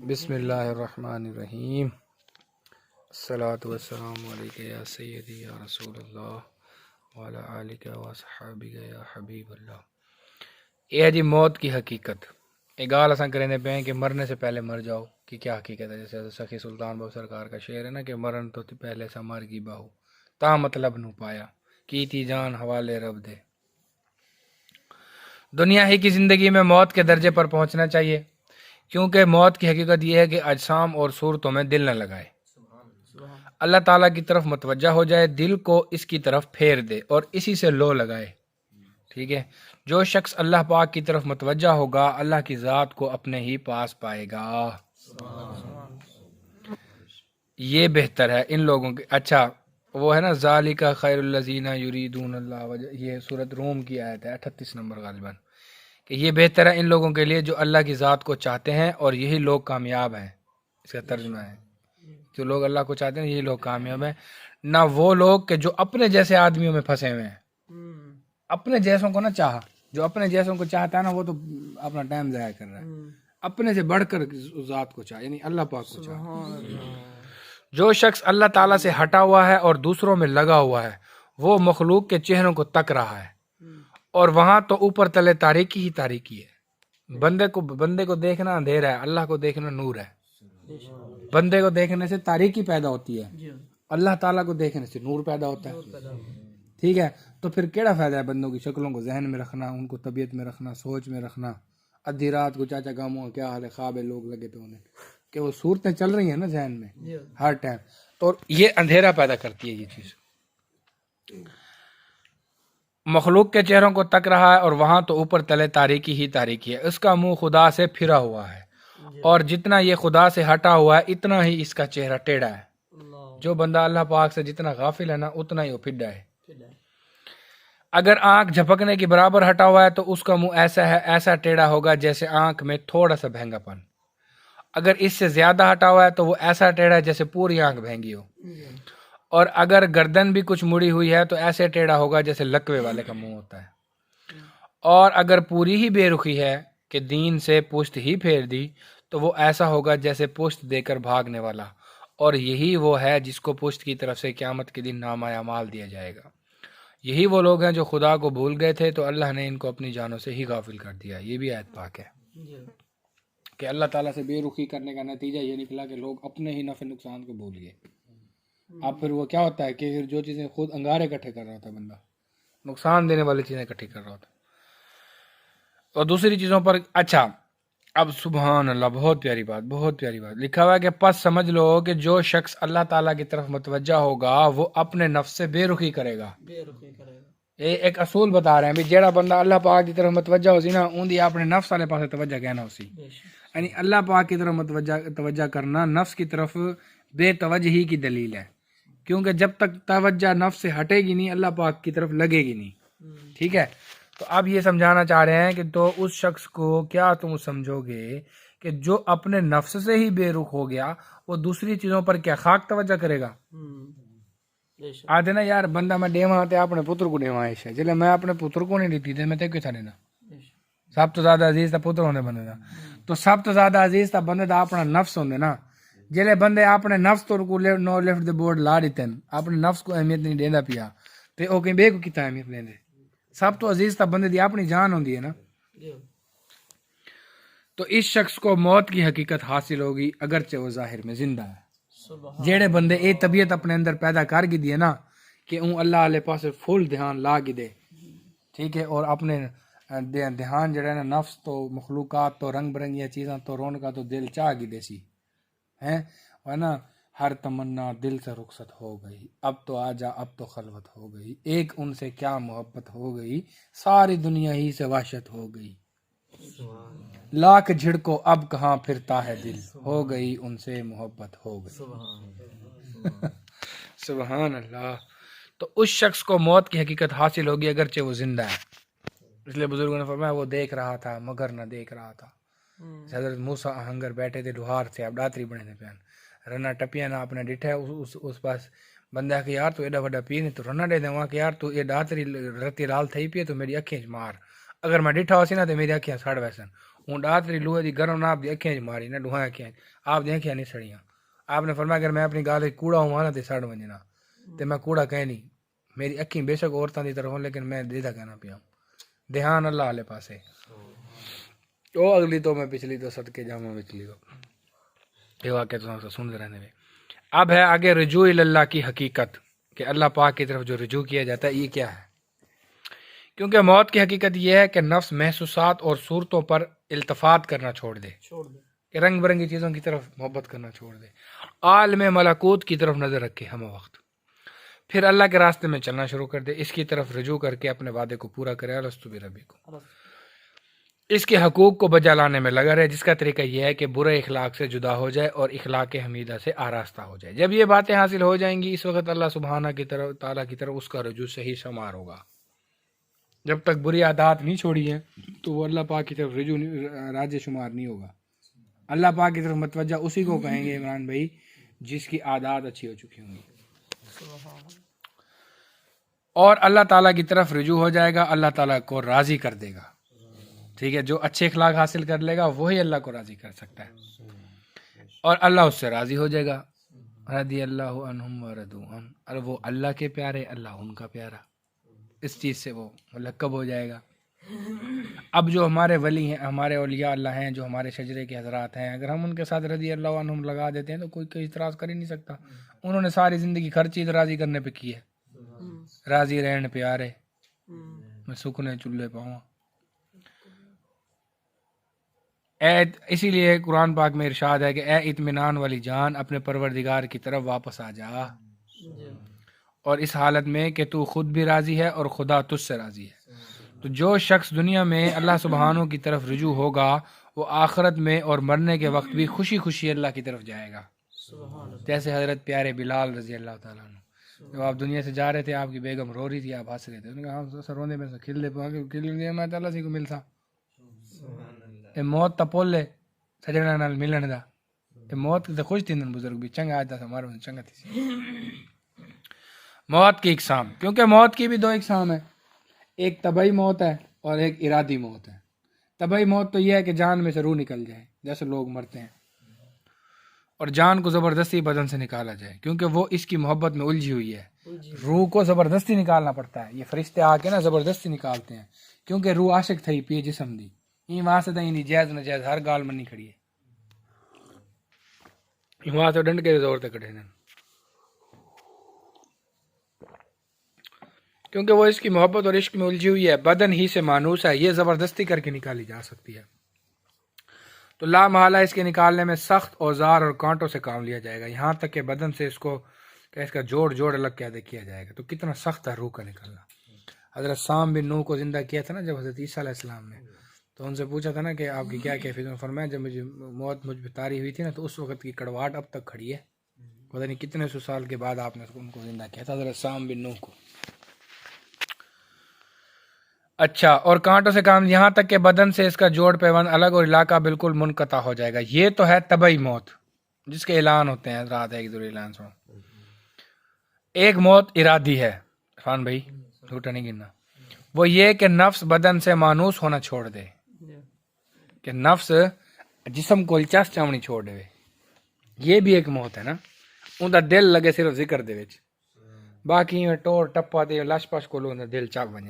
بسم اللہ الرحمن الرحیم الصلاۃ والسلام علیک یا سیدی یا رسول اللہ وعلی آلک و صحابک یا حبیب اللہ۔ یہ ہے جی موت کی حقیقت۔ یہ گال اساں کرنے پہ ہیں کہ مرنے سے پہلے مر جاؤ کہ کیا حقیقت ہے، جیسے سخی سلطان بہو سرکار کا شعر ہے نا کہ مرن تو پہلے سا مر گی باہو تا مطلب نو پایا کی تی جان حوالے رب دے۔ دنیا ہی کی زندگی میں موت کے درجے پر پہنچنا چاہیے، کیونکہ موت کی حقیقت یہ ہے کہ اجسام اور صورتوں میں دل نہ لگائے، اللہ تعالیٰ کی طرف متوجہ ہو جائے، دل کو اس کی طرف پھیر دے اور اسی سے لو لگائے۔ ٹھیک ہے، جو شخص اللہ پاک کی طرف متوجہ ہوگا اللہ کی ذات کو اپنے ہی پاس پائے گا۔ یہ بہتر ہے ان لوگوں کے۔ اچھا وہ ہے نا ذالک خیر الذین یریدون اللہ وجہ، یہ سورۃ روم کی آیت ہے 38 نمبر غالباً، کہ یہ بہتر ہے ان لوگوں کے لیے جو اللہ کی ذات کو چاہتے ہیں اور یہی لوگ کامیاب ہیں۔ اس کا ترجمہ ہے جو لوگ اللہ کو چاہتے ہیں یہی لوگ کامیاب ہیں، نہ وہ لوگ کہ جو اپنے جیسے آدمیوں میں پھنسے ہوئے ہیں۔ اپنے جیسوں کو نہ چاہا، جو اپنے جیسوں کو چاہتا ہے نا وہ تو اپنا ٹائم ضائع کر رہا ہے، اپنے سے بڑھ کر ذات کو چاہا یعنی اللہ پاک کو چاہا۔ جو شخص اللہ تعالیٰ سے ہٹا ہوا ہے اور دوسروں میں لگا ہوا ہے وہ مخلوق کے چہروں کو تک رہا ہے، اور وہاں تو اوپر تلے تاریکی ہی تاریکی ہے۔ بندے کو دیکھنا اندھیرا ہے، اللہ کو دیکھنا نور ہے۔ بندے کو دیکھنے سے تاریکی پیدا ہوتی ہے، اللہ تعالیٰ کو دیکھنے سے نور پیدا ہوتا ہے۔ ٹھیک ہے، تو پھر کیڑا فائدہ ہے بندوں کی شکلوں کو ذہن میں رکھنا، ان کو طبیعت میں رکھنا، سوچ میں رکھنا، ادھی رات کو چاچا کاموں کیا حال ہے خواب ہے لوگ لگے تو انہیں کہ وہ صورتیں چل رہی ہیں نا ذہن میں ہر ٹائم، تو یہ اندھیرا پیدا کرتی ہے یہ چیز۔ مخلوق کے چہروں کو تک رہا ہے اور وہاں تو اوپر تلے تاریکی ہی تاریکی ہے، اس کا منہ خدا سے پھرا ہوا ہے، اور جتنا یہ خدا سے ہٹا ہوا ہے اتنا ہی اس کا چہرہ ٹیڑھا ہے۔ جو بندہ اللہ پاک سے جتنا غافل ہے نا اتنا ہی وہ پھڈا ہے۔ اگر آنکھ جھپکنے کی برابر ہٹا ہوا ہے تو اس کا منہ ایسا ٹیڑھا ہوگا جیسے آنکھ میں تھوڑا سا بھینگا پن، اگر اس سے زیادہ ہٹا ہوا ہے تو وہ ایسا ٹیڑھا ہے جیسے پوری آنکھ بھینگی ہو، اور اگر گردن بھی کچھ مڑی ہوئی ہے تو ایسے ٹیڑھا ہوگا جیسے لکوے والے کا منہ ہوتا ہے، اور اگر پوری ہی بے رخی ہے کہ دین سے پشت ہی پھیر دی تو وہ ایسا ہوگا جیسے پشت دے کر بھاگنے والا، اور یہی وہ ہے جس کو پشت کی طرف سے قیامت کے دن نامہ اعمال دیا جائے گا۔ یہی وہ لوگ ہیں جو خدا کو بھول گئے تھے تو اللہ نے ان کو اپنی جانوں سے ہی غافل کر دیا۔ یہ بھی آیت پاک ہے کہ اللہ تعالیٰ سے بے رخی کرنے کا نتیجہ یہ نکلا کہ لوگ اپنے ہی نفع نقصان کو بھول گئے۔ اب پھر وہ کیا ہوتا ہے کہ پھر جو چیزیں خود انگارے اکٹھے کر رہا ہوتا ہے بندہ، نقصان دینے والی چیزیں اکٹھی کر رہا ہوتا ہے، اور دوسری چیزوں پر۔ اچھا اب سبحان اللہ، بہت پیاری بات، بہت پیاری بات لکھا ہوا ہے کہ پس سمجھ لو کہ جو شخص اللہ تعالیٰ کی طرف متوجہ ہوگا وہ اپنے نفس سے بے رخی کرے گا۔ یہ ایک اصول بتا رہے ہیں بھی جیڑا بندہ اللہ پاک کی طرف متوجہ ہو سی نا اون دی اپنے نفس والے پاسے توجہ کہنا ہو سی، یعنی اللہ پاک کی طرف توجہ کرنا نفس کی طرف بے توجہی کی دلیل ہے، کیونکہ جب تک توجہ نفس سے ہٹے گی نہیں اللہ پاک کی طرف لگے گی نہیں۔ ٹھیک ہے، تو اب یہ سمجھانا چاہ رہے ہیں کہ تو اس شخص کو کیا تم سمجھو گے کہ جو اپنے نفس سے ہی بے رخ ہو گیا وہ دوسری چیزوں پر کیا خاک توجہ کرے گا؟ آتے نا یار بندہ میں ڈیواں تے اپنے پتر کو ڈیواں ہے، جلے میں اپنے پتر کو نہیں دیتی تے میں تے کیوں تھا دینا؟ سب تو زیادہ عزیز تا پتر ہوندے بندے دا، تو سب تو زیادہ عزیز تا بندے دا اپنا نفس ہوندے نا۔ جلے بندے اپنے نفس تو کو نو لیفٹ دے بورڈ لا دیتے اپنے نفس کو اہمیت نہیں دیندا پیا تے او کہیں بے کو کیتا اہمیت لیندے۔ سب تو عزیز تا بندے دی اپنی جان ہوندی ہے نا۔ تو اس شخص کو موت کی حقیقت حاصل ہوگی اگرچہ وہ ظاہر میں زندہ ہے۔ جیڑے بندے اے طبیعت اپنے اندر پیدا کر گی دی نا کہ اون اللہ والے پاسے فل دھیان لا گی دے، ٹھیک ہے، اور اپنے دھیان جڑا ہے نا نفس تو مخلوقات تو رنگ برنگیاں چیزاں تو رونقاں تو دل چاہ گی دے سی ہیں، ہے نا، ہر تمنا دل سے رخصت ہو گئی، اب تو آجا اب تو خلوت ہو گئی، ایک ان سے کیا محبت ہو گئی، ساری دنیا ہی سے وحشت ہو گئی، لاکھ جھڑکو اب کہاں پھرتا ہے دل، ہو گئی ان سے محبت ہو گئی۔ سبحان اللہ۔ تو اس شخص کو موت کی حقیقت حاصل ہوگی اگرچہ وہ زندہ ہے، اس لیے بزرگوں نے فرمایا وہ دیکھ رہا تھا مگر نہ دیکھ رہا تھا۔ حضرت موسیٰ آہنگر بیٹھے تھے لوہار سے اب ڈاتری بنے تھے پہن رنا ٹپیاں نہ اپنے ڈٹھا اس پاس بندہ کہ یار تو ایڈا وڈا پی نہیں تو رنا دے دے وہاں کہ یار تو یہ ڈاتری رتی رال تھئی پی تو میری اکھیں مار، اگر میں ڈٹھا ہو سی نا تو میری اکھیں سڑ ویسن، ہوں ڈات رہی لوہے دی گرم نہ آپ دی اکھیں ماری نہ ڈوہاں اکھیں آپ دی اکھیں نہیں سڑیاں. آپ نے فرمایا اگر میں اپنی گال کوڑا ہوا نا تے سڑ ونجنا تے میں کوڑا کہہ نہیں. میری اکھیں بے شک عورتاں دی طرف ہوں لیکن میں دیدہ کہنا پیا دھیان اللہ والے پاسے. او اگلی تو میں پچھلی تو صدقے جامع پچھلی تو یہ واقعہ تو سنتے رہنے میں. اب ہے آگے رجوع اللہ کی حقیقت کہ اللہ پاک کی طرف جو رجوع کیا جاتا ہے یہ کیا ہے. کیونکہ موت کی حقیقت یہ ہے کہ نفس محسوسات اور صورتوں پر التفات کرنا چھوڑ دے کہ رنگ برنگی چیزوں کی طرف محبت کرنا چھوڑ دے. عالم ملکوت کی طرف نظر رکھے ہم وقت پھر اللہ کے راستے میں چلنا شروع کر دے. اس کی طرف رجوع کر کے اپنے وعدے کو پورا کرے الستو بربکم اس کے حقوق کو بجا لانے میں لگا رہے. جس کا طریقہ یہ ہے کہ برے اخلاق سے جدا ہو جائے اور اخلاق حمیدہ سے آراستہ ہو جائے. جب یہ باتیں حاصل ہو جائیں گی اس وقت اللہ سبحانہ کی طرف تعالیٰ کی طرف اس کا رجوع صحیح شمار ہوگا. جب تک بری عادات نہیں چھوڑی ہے تو وہ اللہ پاک کی طرف رجوع راج شمار نہیں ہوگا. اللہ پاک کی طرف متوجہ اسی کو کہیں گے عمران بھائی جس کی عادات اچھی ہو چکی ہوں گی. اور اللہ تعالیٰ کی طرف رجوع ہو جائے گا اللہ تعالیٰ کو راضی کر دے گا. ٹھیک ہے جو اچھے اخلاق حاصل کر لے گا وہی اللہ کو راضی کر سکتا ہے اور اللہ اس سے راضی ہو جائے گا. رضی اللہ عنہم ورضوا عنہ اور وہ اللہ کے پیارے اللہ ان کا پیارا. اس چیز سے وہ ملقب ہو جائے گا. اب جو ہمارے ولی ہیں ہمارے اولیاء اللہ ہیں جو ہمارے شجرے کے حضرات ہیں اگر ہم ان کے ساتھ رضی اللہ عنہم لگا دیتے ہیں تو کوئی اعتراض کر ہی نہیں سکتا. انہوں نے ساری زندگی ہر چیز راضی کرنے پہ کی ہے. راضی رہن پیارے میں سکنے چولہے پاؤں. اسی لیے قرآن پاک میں ارشاد ہے کہ اے اطمینان والی جان اپنے پروردگار کی طرف واپس آ جا اور اس حالت میں کہ تو خود بھی راضی ہے اور خدا تجھ سے راضی ہے. تو جو شخص دنیا میں اللہ سبحانہ کی طرف رجوع ہوگا وہ آخرت میں اور مرنے کے وقت بھی خوشی خوشی اللہ کی طرف جائے گا. جیسے حضرت پیارے بلال رضی اللہ تعالیٰ عنہ جب آپ دنیا سے جا رہے تھے آپ کی بیگم رو رہی تھی آپ ہنس رہے تھے. انہوں نے کہا ہم سر روندے میں سے کھل دے میں اللہ سی کو ملتا موت تا پولے سجنا نال ملن دا موت تے خوش تھی بزرگ بھی چنگا آج تھا ہمارے چنگا تھی. موت کی اقسام کیونکہ موت کی بھی دو اقسام ہے. ایک طبعی موت ہے اور ایک ارادی موت ہے. طبعی موت تو یہ ہے کہ جان میں سے روح نکل جائے جیسے لوگ مرتے ہیں اور جان کو زبردستی بدن سے نکالا جائے کیونکہ وہ اس کی محبت میں الجھی ہوئی ہے. روح کو زبردستی نکالنا پڑتا ہے. یہ فرشتے آ کے نا زبردستی نکالتے ہیں کیونکہ روح عاشق تھی پی جسم دی وہاں سے نہیں جائز نہ جائز ہر گال منی کھڑی ہے وہاں سے ڈنڈ کے زور سے کٹے ہیں کیونکہ وہ اس کی محبت اور عشق میں الجھی ہوئی ہے. بدن ہی سے مانوس ہے یہ زبردستی کر کے نکالی جا سکتی ہے. تو لا محالہ اس کے نکالنے میں سخت اوزار اور کانٹوں سے کام لیا جائے گا یہاں تک کہ بدن سے اس کا جوڑ الگ کیا جائے گا. تو کتنا سخت ہے روح کا نکلنا. حضرت سام بن نوح کو زندہ کیا تھا نا جب حضرت عیسیٰ علیہ السلام نے تو ان سے پوچھا تھا نا کہ آپ کی کیا کیفیت. نے فرمایا جب موت مجھ پہ طاری ہوئی تھی نا تو اس وقت کی کڑواہٹ اب تک کھڑی ہے. پتہ نہیں کتنے سو سال کے بعد آپ نے ان کو زندہ کیا تھا حضرت سام بن نوح کو. اچھا اور کانٹوں سے کام یہاں تک کہ بدن سے اس کا جوڑ پیوند الگ اور علاقہ بالکل منقطع ہو جائے گا. یہ تو ہے طبعی موت جس کے اعلان ہوتے ہیں رات ایک دور اعلان سنو. ایک موت ارادی ہے عرفان بھائی جھوٹا نہیں گننا. وہ یہ کہ نفس بدن سے مانوس ہونا چھوڑ دے کہ نفس جسم کو چس چاونی چھوڑ دے. یہ بھی ایک موت ہے نا. ان دا دل لگے صرف ذکر دے وچ باقی میں ٹور ٹپا دے لاش پاش کو لوگ دل چاک بنے.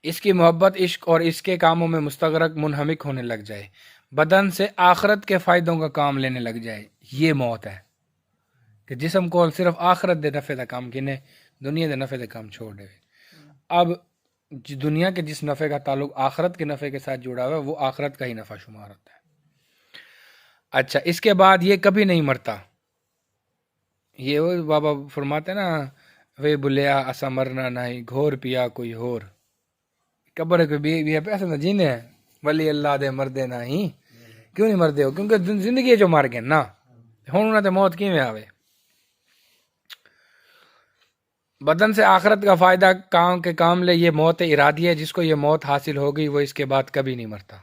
اس کی محبت عشق اور اس کے کاموں میں مستغرق منہمک ہونے لگ جائے بدن سے آخرت کے فائدوں کا کام لینے لگ جائے. یہ موت ہے کہ جسم کو صرف آخرت دے نفع دا کام کنے دنیا دے نفع دا کام چھوڑ دے. اب دنیا کے جس نفع کا تعلق آخرت کے نفع کے ساتھ جڑا ہوا ہے وہ آخرت کا ہی نفع شمار ہوتا ہے. اچھا اس کے بعد یہ کبھی نہیں مرتا. یہ وہ بابا فرماتے نا وے بلیا اسا مرنا نہیں گھور پیا کوئی ہور قبر کے بھی پیسے نہ جینے ہیں ولی اللہ دے مردے نہ ہی. کیوں نہیں مردے ہو کیونکہ زندگی جو مار گئے نا ہوں انہیں تو موت کیویں آوے. بدن سے آخرت کا فائدہ کام لے یہ موت ارادی ہے. جس کو یہ موت حاصل ہو گئی وہ اس کے بعد کبھی نہیں مرتا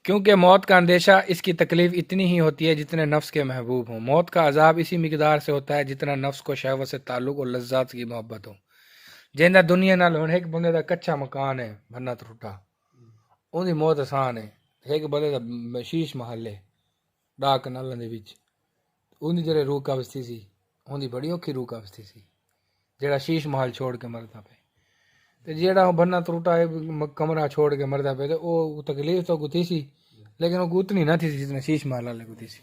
کیونکہ موت کا اندیشہ اس کی تکلیف اتنی ہی ہوتی ہے جتنے نفس کے محبوب ہوں. موت کا عذاب اسی مقدار سے ہوتا ہے جتنا نفس کو شہوت سے تعلق اور لذات کی محبت ہو. جیندا دنیا نال ہن ایک بندے دا کچا مکان ہے بھنا ترٹا اون دی موت آسان ہے ایک بندے دا شیش محل ہے ڈاک نالوں دے وچ اون دی جڑے روح قبض سی اون دی بڑی اوکھی روح قبض سی جڑا شیش محل چھوڑ کے مردا پے تے جیڑا بھنا ترٹا ہے کمرہ چھوڑ کے مردا پے تے او تکلیف تو گتی سی لیکن وہ اتنی نہ تھی جتنا شیش محل والے کو تھی سی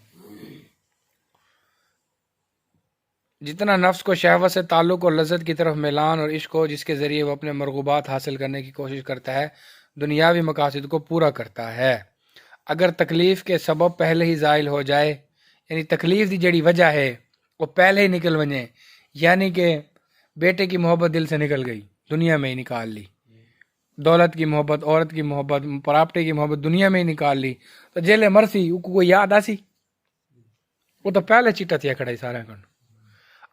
جتنا نفس کو شہوت سے تعلق اور لذت کی طرف میلان اور عشق ہو جس کے ذریعے وہ اپنے مرغوبات حاصل کرنے کی کوشش کرتا ہے دنیاوی مقاصد کو پورا کرتا ہے اگر تکلیف کے سبب پہلے ہی زائل ہو جائے یعنی تکلیف دی جڑی وجہ ہے وہ پہلے ہی نکل ونجے یعنی کہ بیٹے کی محبت دل سے نکل گئی دنیا میں ہی نکال لی دولت کی محبت عورت کی محبت پراپرٹی کی محبت دنیا میں ہی نکال لی تو جیلے مرسی کو کوئی یاد آسی وہ تو پہلے چٹا تھیا کھڑا سارا کن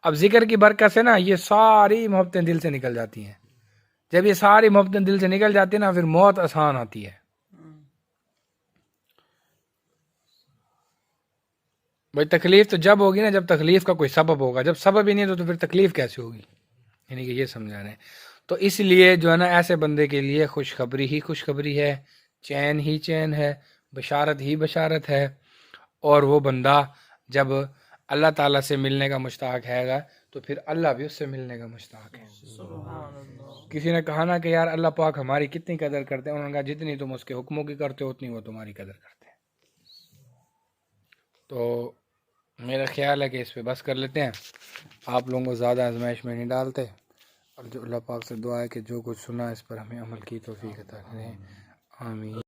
اب ذکر کی برکت سے نا یہ ساری محبتیں دل سے نکل جاتی ہیں جب یہ ساری محبتیں دل سے نکل جاتی ہیں نا پھر موت آسان آتی ہے بھائی تکلیف تو جب ہوگی نا جب تکلیف کا کوئی سبب ہوگا جب سبب ہی نہیں تو پھر تکلیف کیسے ہوگی یعنی کہ یہ سمجھا رہے ہیں تو اس لیے جو ہے نا ایسے بندے کے لیے خوشخبری ہی خوشخبری ہے چین ہی چین ہے بشارت ہی بشارت ہے اور وہ بندہ جب اللہ تعالیٰ سے ملنے کا مشتاق ہے گا تو پھر اللہ بھی اس سے ملنے کا مشتاق ہے کسی نے کہا نا کہ یار اللہ پاک ہماری کتنی قدر کرتے ہیں انہوں نے کہا جتنی تم اس کے حکموں کی کرتے ہو اتنی وہ تمہاری قدر کرتے ہیں تو میرا خیال ہے کہ اس پہ بس کر لیتے ہیں آپ لوگوں کو زیادہ آزمائش میں نہیں ڈالتے اور جو اللہ پاک سے دعا ہے کہ جو کچھ سنا اس پر ہمیں عمل کی توفیق عطا کریں آمین